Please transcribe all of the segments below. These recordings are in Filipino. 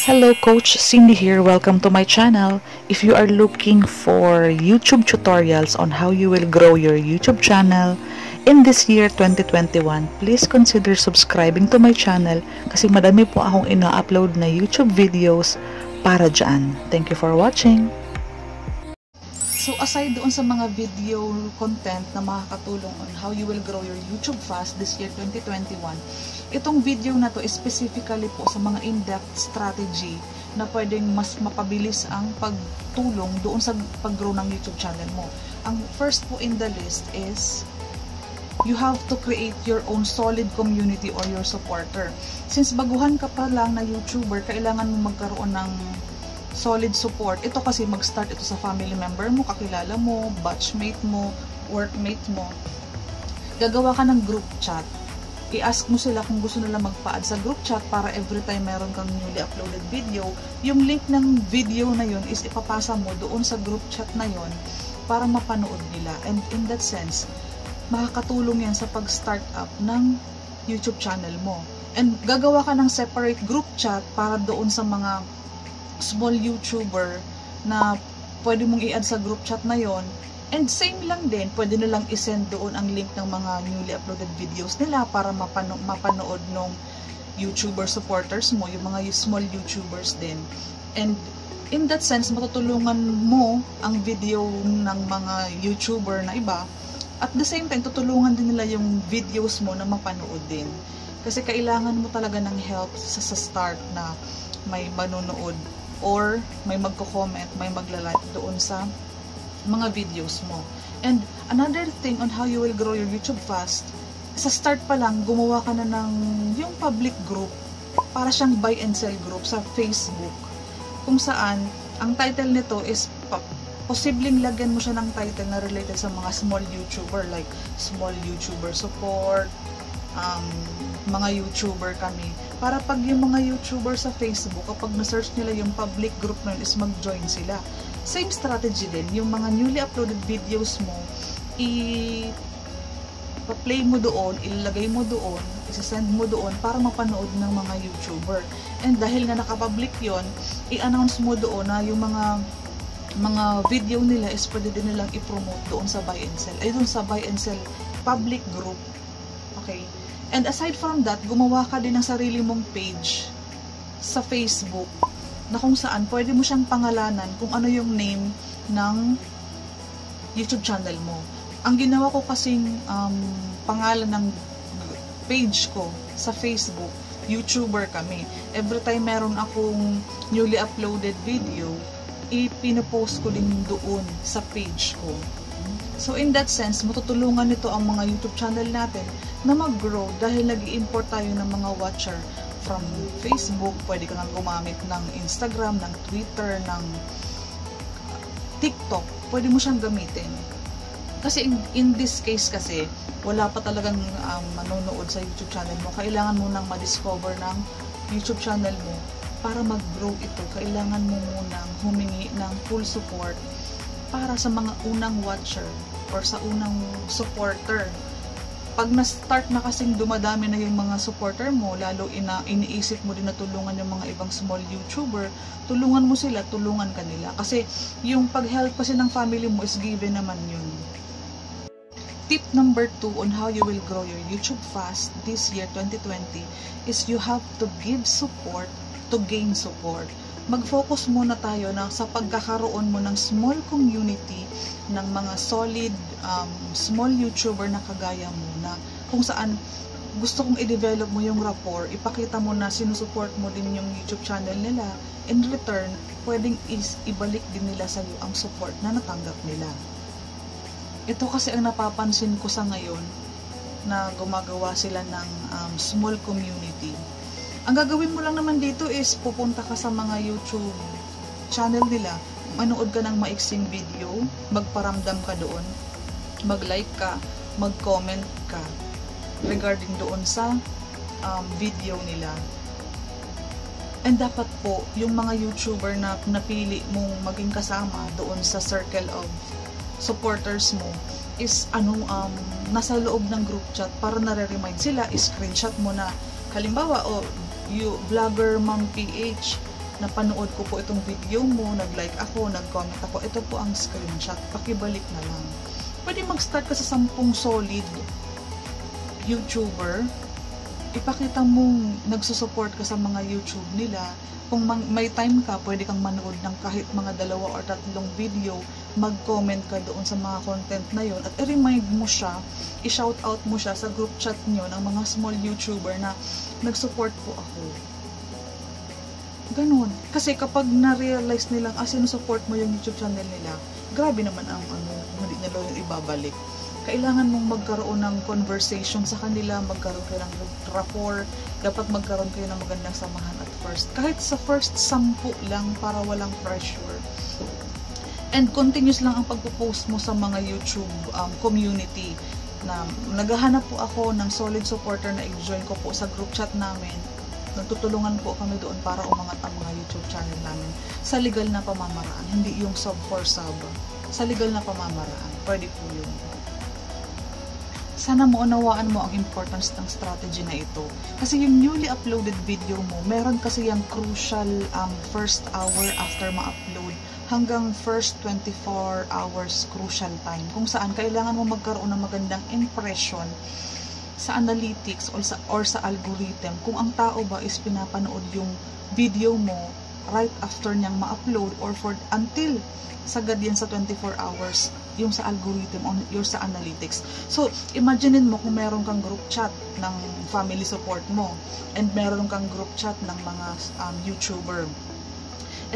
Hello, Coach Cindy here. Welcome to my channel. If you are looking for YouTube tutorials on how you will grow your YouTube channel in this year 2021, please consider subscribing to my channel kasi madami po akong ina-upload na YouTube videos para dyan. Thank you for watching. So aside doon sa mga video content na makakatulong on how you will grow your YouTube fast this year 2021, itong video na to is specifically po sa mga in-depth strategy na pwedeng mas mapabilis ang pagtulong doon sa pag-grow ng YouTube channel mo. Ang first po in the list is you have to create your own solid community or your supporter. Since baguhan ka pa lang na YouTuber, kailangan mo magkaroon ng solid support. Ito kasi mag-start ito sa family member mo, kakilala mo, batchmate mo, workmate mo. Gagawa ka ng group chat. I-ask mo sila kung gusto nila magpa-add sa group chat para every time meron kang newly uploaded video, yung link ng video na yun is ipapasa mo doon sa group chat na yun para mapanood nila. And in that sense, makakatulong yan sa pag-start up ng YouTube channel mo. And gagawa ka ng separate group chat para doon sa mga small YouTuber na pwede mong i-add sa group chat na yon. And same lang din, pwede nilang isend doon ang link ng mga newly uploaded videos nila para mapanood ng YouTuber supporters mo, yung mga small YouTubers din. And in that sense, matutulungan mo ang video ng mga YouTuber na iba. At the same time, tutulungan din nila yung videos mo na mapanood din. Kasi kailangan mo talaga ng help sa start na may manonood or may magko-comment, may magla-like doon sa mga videos mo. And another thing on how you will grow your YouTube fast, sa start pa lang, gumawa ka na ng yung public group, para siyang buy and sell group sa Facebook, kung saan ang title nito is posibleng lagyan mo siya ng title na related sa mga small YouTuber, like small YouTuber support, mga YouTuber kami. Para pag yung mga YouTuber sa Facebook, kapag na-search nila yung public group na yun, is mag-join sila. Same strategy din. Yung mga newly uploaded videos mo, i-play mo doon, ilalagay mo doon, isasend mo doon para mapanood ng mga YouTuber. And dahil nga nakapublic yon, i-announce mo doon na yung mga video nila is pwede din nilang i-promote doon sa buy and sell. Ay, doon sa buy and sell public group. Okay? And aside from that, gumawa ka din ng sarili mong page sa Facebook na kung saan pwede mo siyang pangalanan kung ano yung name ng YouTube channel mo. Ang ginawa ko kasing pangalan ng page ko sa Facebook, YouTuber kami. Every time meron akong newly uploaded video, ipinopost ko din doon sa page ko. So in that sense, matutulungan nito ang mga YouTube channel natin na mag-grow dahil nag-i-import tayo ng mga watcher from Facebook. Pwede ka nang gumamit ng Instagram, ng Twitter, ng TikTok. Pwede mo siyang gamitin. Kasi in this case kasi, wala pa talagang manonood sa YouTube channel mo. Kailangan mo nang ma-discover ng YouTube channel mo para mag-grow ito. Kailangan mo munang humingi ng full support para sa mga unang watcher or sa unang supporter. Pag na-start na kasing dumadami na yung mga supporter mo, lalo iniisip mo din na tulungan yung mga ibang small YouTuber, tulungan mo sila, tulungan ka nila. Kasi yung pag-help kasi ng family mo is given naman yun. Tip number 2 on how you will grow your YouTube fast this year 2020 is you have to give support to gain support. Mag-focus muna tayo na sa pagkakaroon mo ng small community ng mga solid small YouTuber na kagaya mo na kung saan gusto kong i-develop mo yung rapport, ipakita mo na sinusupport mo din yung YouTube channel nila. In return, pwedeng ibalik din nila sa iyo ang support na natanggap nila. Ito kasi ang napapansin ko sa ngayon na gumagawa sila ng small community. Ang gagawin mo lang naman dito is pupunta ka sa mga YouTube channel nila, manood ka ng maiksing video, magparamdam ka doon, mag-like ka, mag-comment ka regarding doon sa video nila. And dapat po, yung mga YouTuber na napili mong maging kasama doon sa circle of supporters mo is nasa loob ng group chat para nare-remind sila, screenshot mo na halimbawa, vlogger Ma'am PH, napanood ko po itong video mo, nag-like ako, nag-comment ako, ito po ang screenshot, pakibalik na lang. Pwede mag-start ka sa 10 solid YouTuber, ipakita mong nagsusupport ka sa mga YouTube nila. Kung may time ka, pwede kang manood ng kahit mga 2 or 3 video, mag-comment ka doon sa mga content na yon at i-remind mo siya, i-shoutout mo siya sa group chat nyo ng mga small YouTuber na nag-support po ako. Ganun. Kasi kapag na-realize nilang sinusupport mo yung YouTube channel nila, grabe naman ang hindi nila yung ibabalik. Kailangan mong magkaroon ng conversation sa kanila, magkaroon kayo ng rapport, dapat magkaroon kayo ng magandang samahan at first. Kahit sa first 10 lang para walang pressure. And continuous lang ang pagpo-post mo sa mga YouTube community. Na naghahanap po ako ng solid supporter na i-join ko po sa group chat namin. Nagtutulungan po kami doon para umangat ang mga YouTube channel namin sa legal na pamamaraan, hindi yung sub for sub. Sa legal na pamamaraan, pwede po yun. Sana maunawaan mo ang importance ng strategy na ito. Kasi yung newly uploaded video mo, meron kasi yung crucial first hour after ma-upload hanggang first 24 hours crucial time. Kung saan kailangan mo magkaroon ng magandang impression sa analytics or sa algorithm kung ang tao ba is pinapanood yung video mo right after niyang ma-upload or until sagad yan sa 24 hours yung sa algorithm or sa analytics. So, imaginein mo kung meron kang group chat ng family support mo and meron kang group chat ng mga YouTuber.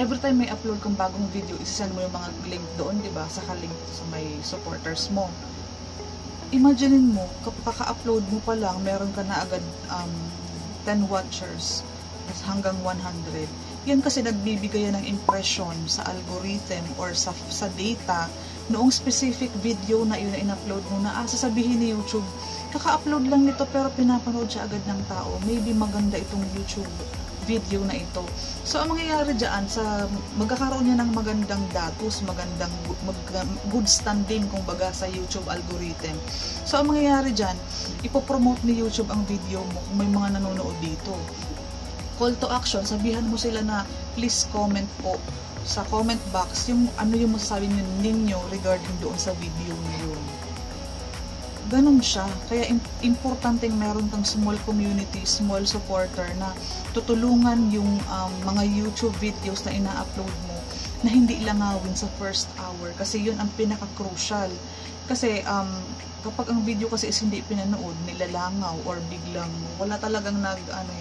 Every time may upload kang bagong video, isasend mo yung mga link doon, di ba? Saka link sa may supporters mo. Imaginein mo, kapag ka-upload mo pa lang, meron ka na agad 10 watchers hanggang 100. Yan kasi nagbibigay ng impression sa algorithm or sa data noong specific video na yun na in-upload mo na sasabihin ni YouTube, kaka-upload lang nito pero pinapanood siya agad ng tao. Maybe maganda itong YouTube video na ito. So, ang mangyayari dyan, magkakaroon niya ng magandang datos, good standing, kumbaga, sa YouTube algorithm. So, ang mangyayari dyan, ipopromote ni YouTube ang video mo kung may mga nanonood dito. Call to action, sabihan mo sila na please comment po sa comment box yung yung masasabi ninyo regarding doon sa video niyo. Ganun siya. Kaya importanteng meron kang small community, small supporter na tutulungan yung mga YouTube videos na ina-upload mo na hindi langawin sa first hour. Kasi yun ang pinaka-crucial. Kasi kapag ang video kasi is hindi pinanood, nilalangaw or biglang wala talagang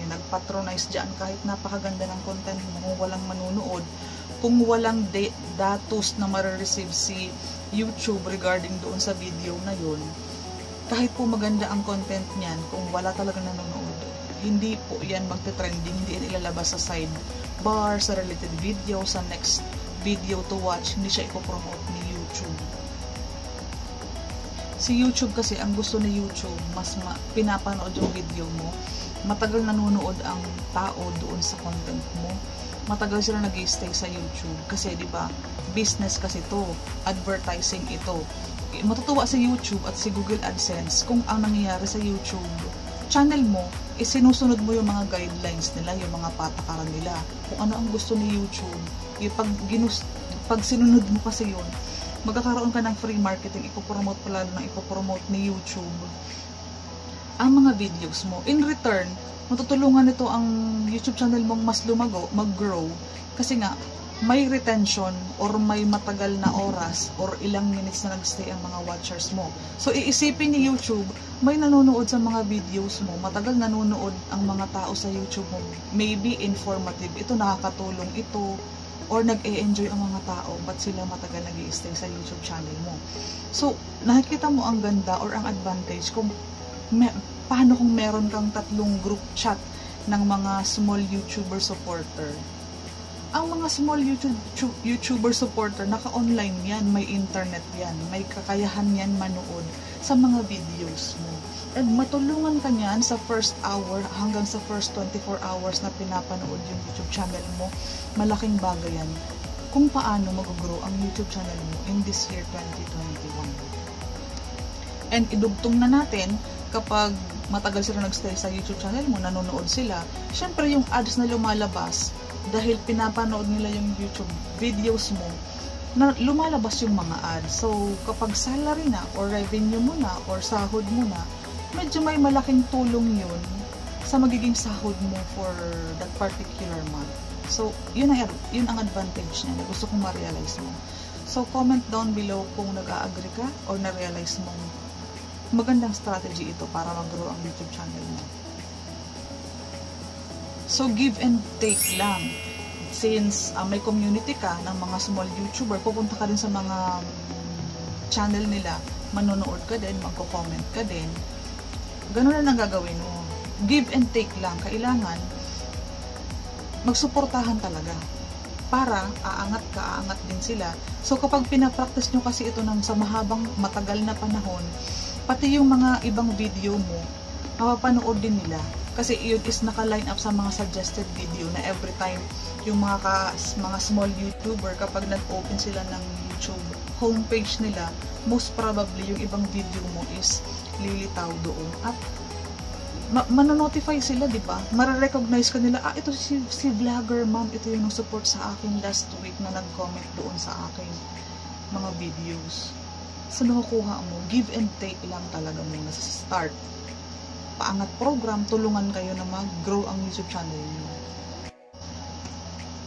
nagpatronize diyan kahit napakaganda ng content mo, kung walang manunood, kung walang datos na ma-receive si YouTube regarding doon sa video na yun, kahit po maganda ang content niyan, kung wala talagang nanonood, hindi po yan magte-trending, hindi yan ilalabas sa sidebar, sa related video, sa next video to watch, hindi siya ipopromote ni YouTube. Si YouTube kasi, ang gusto ni YouTube, mas pinapanood yung video mo, matagal nanonood ang tao doon sa content mo, matagal sila nag-stay sa YouTube. Kasi, di ba, business kasi to, advertising ito. Matutuwa sa YouTube at si Google AdSense kung ang nangyayari sa YouTube channel mo, sinusunod mo yung mga guidelines nila, yung mga patakaran nila, kung ano ang gusto ni YouTube. Pag sinunod mo kasi yun, magkakaroon ka ng free marketing, ipopromote pala ng ipopromote ni YouTube ang mga videos mo. In return, matutulungan nito ang YouTube channel mong mas lumago, mag-grow, kasi nga, may retention or may matagal na oras or ilang minutes na nagstay ang mga watchers mo. So, iisipin ni YouTube, may nanonood sa mga videos mo, matagal nanonood ang mga tao sa YouTube mo, maybe informative, ito nakakatulong ito, or nag-e-enjoy ang mga tao, ba't sila matagal nag-i-stay sa YouTube channel mo. So, nakikita mo ang ganda or ang advantage kung paano kung meron kang 3 group chat ng mga small YouTuber supporter. Ang mga small YouTuber supporter, naka-online yan, may internet yan, may kakayahan yan manood sa mga videos mo. And matulungan ka niyan sa first hour hanggang sa first 24 hours na pinapanood yung YouTube channel mo. Malaking bagay yan kung paano mag-grow ang YouTube channel mo in this year 2021. And idugtong na natin, kapag matagal sila nagstay sa YouTube channel mo, nanonood sila, syempre yung ads na lumalabas, dahil pinapanood nila yung YouTube videos mo, na lumalabas yung mga ads. So, kapag salary na, or revenue mo na, or sahod mo na, medyo may malaking tulong yun sa magiging sahod mo for that particular month. So, yun ang advantage niya na gusto kong ma-realize mo. So, comment down below kung nag-a-agree ka or na-realize mong magandang strategy ito para mag-grow ang YouTube channel mo. So, give and take lang. Since may community ka ng mga small YouTuber, pupunta ka din sa mga channel nila, manonood ka din, magko-comment ka din. Ganun na lang gagawin mo. Give and take lang. Kailangan magsuportahan talaga para aangat din sila. So kapag pinapractice nyo kasi ito sa mahabang matagal na panahon, pati yung mga ibang video mo, mapapanood din nila. Kasi yun is naka-line up sa mga suggested video na every time yung mga small YouTuber, kapag nag-open sila ng YouTube homepage nila, most probably yung ibang video mo is lilitaw doon. At manonotify sila, di ba? Mare-recognize ka nila, ito si vlogger ma'am, ito yung support sa akin last week na nag-comment doon sa akin mga videos. So nakukuha mo, give and take lang talaga muna sa start. Paangat program, tulungan kayo na mag-grow ang YouTube channel niyo.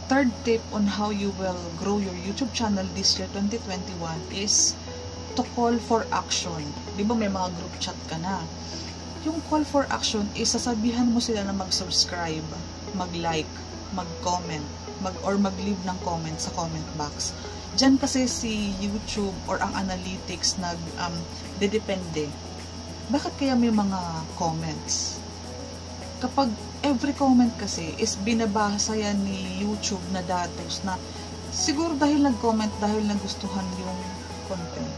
Third tip on how you will grow your YouTube channel this year 2021 is to call for action. Di ba may mga group chat ka na? Yung call for action is sasabihan mo sila na mag-subscribe, mag-like, mag-comment, or mag-leave ng comment sa comment box. Diyan kasi si YouTube or ang analytics dedepende. Bakit kaya may mga comments? Kapag every comment kasi is binabasa yan ni YouTube na datos na siguro dahil nag-comment, dahil nagustuhan yung content.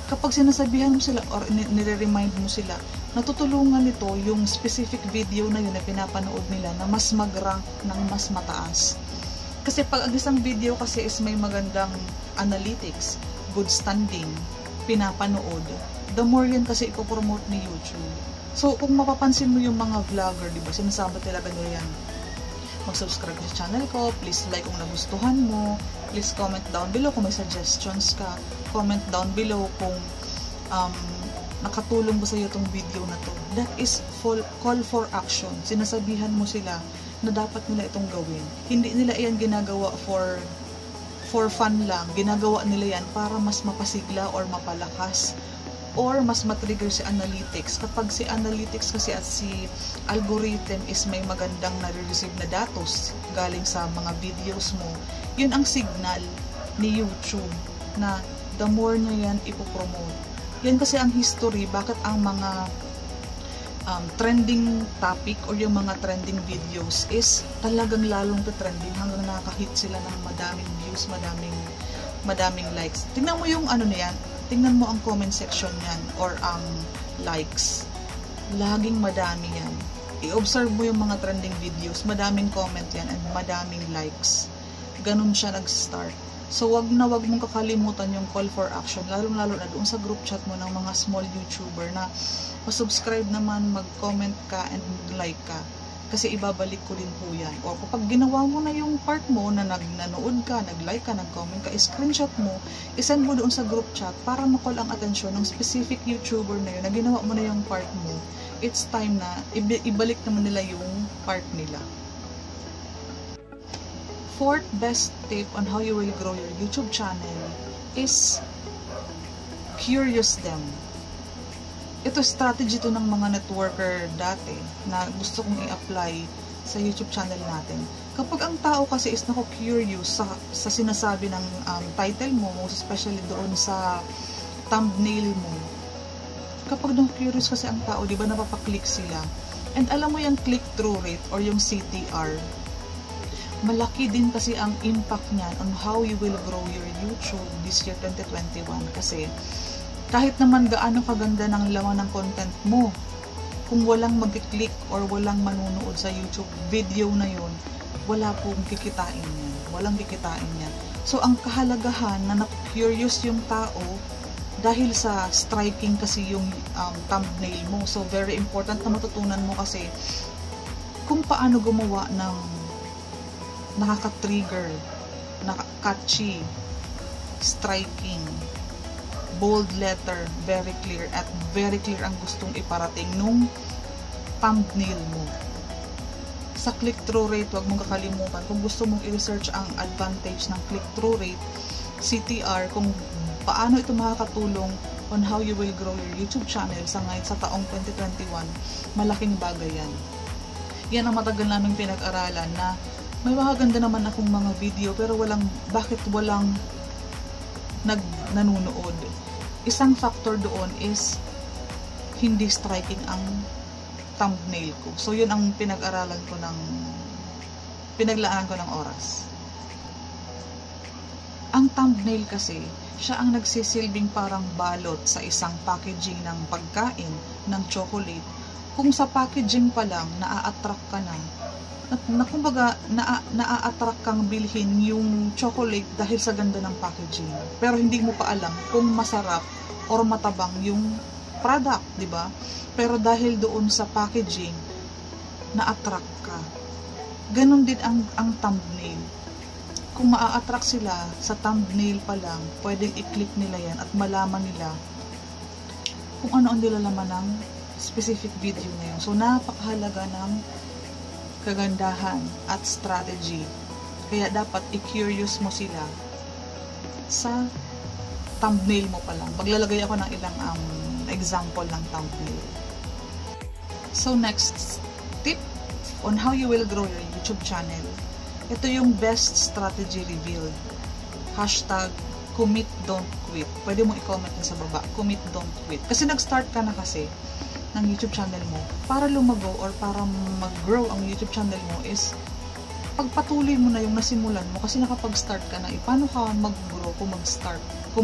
Kapag sinasabihan mo sila or nire-remind mo sila, natutulungan nito yung specific video na yun na pinapanood nila na mas mag-rank ng mas mataas. Kasi pag ang isang video kasi is may magandang analytics, good standing, pinapanood, the more yan kasi ipopromote ni YouTube. So, kung mapapansin mo yung mga vlogger, di ba, sinasabi talaga nila yan, mag-subscribe sa channel ko, please like kung nagustuhan mo, please comment down below kung may suggestions ka, comment down below kung nakatulong ba sa iyo itong video na to. That is call for action. Sinasabihan mo sila na dapat nila itong gawin. Hindi nila yan ginagawa for fun lang. Ginagawa nila yan para mas mapasigla or mapalakas or mas matrigger si analytics. Kapag si analytics kasi at si algorithm is may magandang nare-receive na datos galing sa mga videos mo, yun ang signal ni YouTube na the more niya yan ipopromote. Yan kasi ang history, bakit ang mga trending topic or yung mga trending videos is talagang lalong trending hanggang nakaka-hit sila ng madaming views, madaming likes. Tingnan mo yung ano na yan, tingnan mo ang comment section yan or ang likes. Laging madami yan. I-observe mo yung mga trending videos, madaming comment yan and madaming likes. Ganun siya nag-start. So, wag mong kakalimutan yung call for action, lalong-lalo na doon sa group chat mo ng mga small YouTuber na subscribe naman, mag-comment ka, and like ka. Kasi ibabalik ko din po yan. O kapag ginawa mo na yung part mo na nanood ka, nag-like ka, nag-comment ka, screenshot mo, isend mo doon sa group chat para ma-call ang atensyon ng specific YouTuber na yun, na ginawa mo na yung part mo. It's time na ibalik naman nila yung part nila. Fourth best tip on how you will grow your YouTube channel is curious them. Ito strategy to ng mga networker dati na gusto kong i-apply sa YouTube channel natin. Kapag ang tao kasi is curious sa sinasabi ng title mo, especially doon sa thumbnail mo, kapag curious kasi ang tao, di ba napapaklik sila? And alam mo yung click-through rate or yung CTR, malaki din kasi ang impact niyan on how you will grow your YouTube this year 2021 kasi kahit naman gaano kaganda ng laman ng content mo, kung walang mag-click or walang manunood sa YouTube video na yun, wala pong kikitain yan. Walang kikitain yan. So, ang kahalagahan na na-curious yung tao dahil sa striking kasi yung thumbnail mo. So, very important na matutunan mo kasi kung paano gumawa ng nakaka-trigger, catchy, striking, bold letter, very clear, at very clear ang gustong iparating nung thumbnail mo. Sa click-through rate, huwag mong kakalimutan, kung gusto mong i-research ang advantage ng click-through rate, CTR, kung paano ito makakatulong on how you will grow your YouTube channel sa taong 2021, malaking bagay yan. Yan ang matagal naming pinag-aralan na may magaganda naman akong mga video pero bakit walang nanonood. Isang factor doon is hindi striking ang thumbnail ko. So yun ang pinag-laanan ko ng oras. Ang thumbnail kasi, siya ang nagsisilbing parang balot sa isang packaging ng pagkain, ng chocolate. Kung sa packaging pa lang, naa-attract ka kumbaga, naa-attract kang bilhin yung chocolate dahil sa ganda ng packaging. Pero hindi mo pa alam kung masarap or matabang yung product, di ba? Pero dahil doon sa packaging, na-attract ka. Ganon din ang thumbnail. Kung maa-attract sila sa thumbnail pa lang, pwedeng i-click nila yan at malaman nila kung ano ang nilalaman ng specific video na yun. So, napakahalaga ng kagandahan at strategy. Kaya dapat i-curious mo sila sa thumbnail mo pa lang. Maglalagay ako ng ilang example ng thumbnail. So, next tip on how you will grow your YouTube channel. Ito yung best strategy revealed. Hashtag commit don't quit. Pwede mo i-comment sa baba. Commit don't quit. Kasi nag-start ka na kasi ng YouTube channel mo. Para lumago or para mag-grow ang YouTube channel mo is pagpatuloy mo na yung nasimulan mo kasi nakapag-start ka na. Paano ka mag-grow kung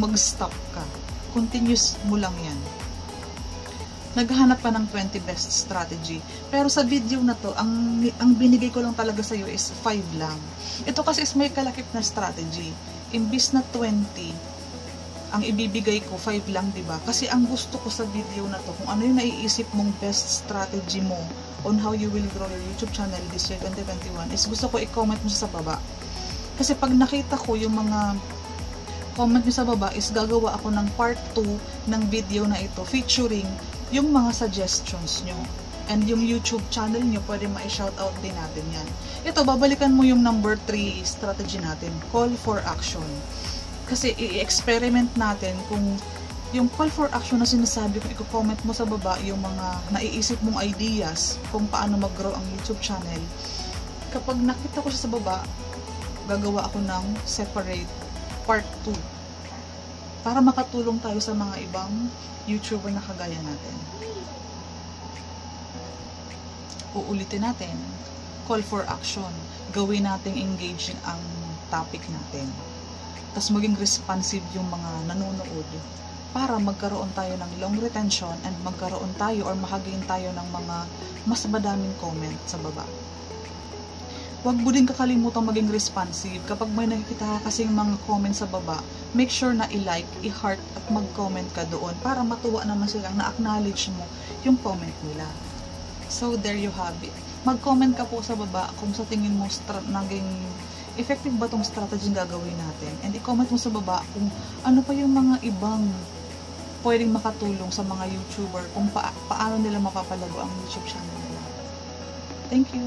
mag-stop ka? Continuous mo lang yan. Naghahanap ka ng 20 best strategy. Pero sa video na to, ang binigay ko lang talaga sa'yo is 5 lang. Ito kasi is may kalakip na strategy. Imbis na 20, ang ibibigay ko 5 lang, diba? Kasi ang gusto ko sa video na to, kung ano yung naiisip mong best strategy mo on how you will grow your YouTube channel this year 2021, is gusto ko i-comment mo sa baba. Kasi pag nakita ko yung mga comment nyo sa baba, is gagawa ako ng part 2 ng video na ito featuring yung mga suggestions nyo. And yung YouTube channel nyo, pwede ma-shoutout din natin yan. Ito, babalikan mo yung number 3 strategy natin, call for action. Kasi i-experiment natin kung yung call for action na sinasabi ko, i-comment mo sa baba yung mga naiisip mong ideas kung paano mag-grow ang YouTube channel. Kapag nakita ko siya sa baba, gagawa ako ng separate part 2 para makatulong tayo sa mga ibang YouTuber na kagaya natin. Uulitin natin, call for action. Gawin nating engaging ang topic natin. Tapos maging responsive yung mga nanonood para magkaroon tayo ng long retention and magkaroon tayo or makagain tayo ng mga mas madaming comment sa baba. Huwag mo din kakalimutan maging responsive. Kapag may nakikita ka kasing mga comment sa baba, make sure na i-like, i-heart at mag-comment ka doon para matuwa naman silang na-acknowledge mo yung comment nila. So, there you have it. Mag-comment ka po sa baba kung sa tingin mo naging effective ba tong strategy gagawin natin. And i-comment mo sa baba kung ano pa yung mga ibang pwedeng makatulong sa mga YouTuber kung paano nila mapapalago ang YouTube channel nila. Thank you!